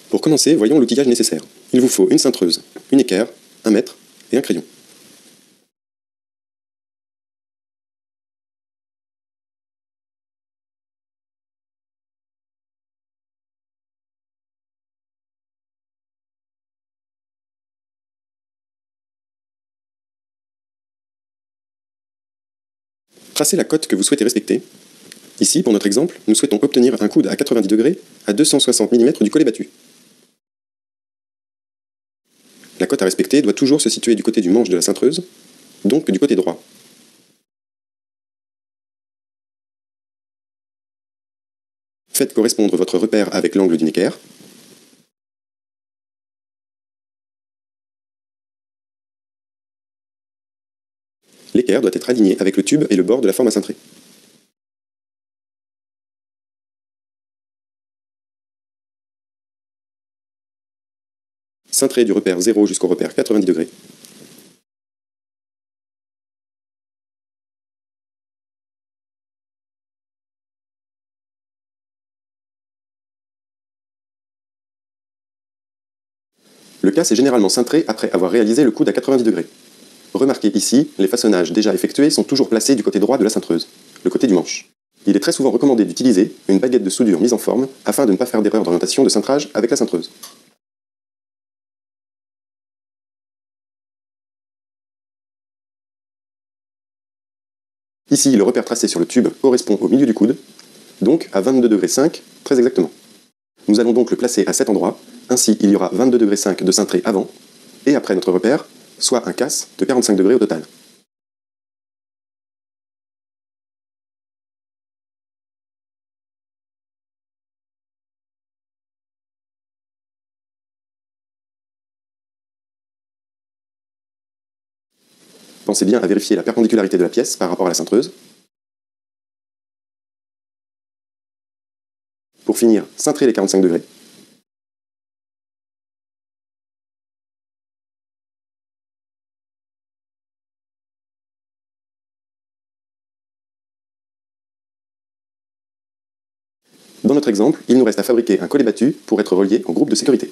Pour commencer, voyons l'outillage nécessaire. Il vous faut une cintreuse, une équerre, un mètre et un crayon. Tracez la cote que vous souhaitez respecter. Ici, pour notre exemple, nous souhaitons obtenir un coude à 90 degrés à 260 mm du collet battu. La cote à respecter doit toujours se situer du côté du manche de la cintreuse, donc du côté droit. Faites correspondre votre repère avec l'angle d'une équerre. L'équerre doit être alignée avec le tube et le bord de la forme à cintrer. Cintrez du repère 0 jusqu'au repère 90 degrés. Le casse est généralement cintré après avoir réalisé le coude à 90 degrés. Remarquez ici, les façonnages déjà effectués sont toujours placés du côté droit de la cintreuse, le côté du manche. Il est très souvent recommandé d'utiliser une baguette de soudure mise en forme afin de ne pas faire d'erreur d'orientation de cintrage avec la cintreuse. Ici, le repère tracé sur le tube correspond au milieu du coude, donc à 22,5 degrés très exactement. Nous allons donc le placer à cet endroit, ainsi il y aura 22,5 degrés de cintré avant et après notre repère, soit un casse de 45 degrés au total. Pensez bien à vérifier la perpendicularité de la pièce par rapport à la cintreuse. Pour finir, cintrez les 45 degrés. Dans notre exemple, il nous reste à fabriquer un collet battu pour être relié au groupe de sécurité.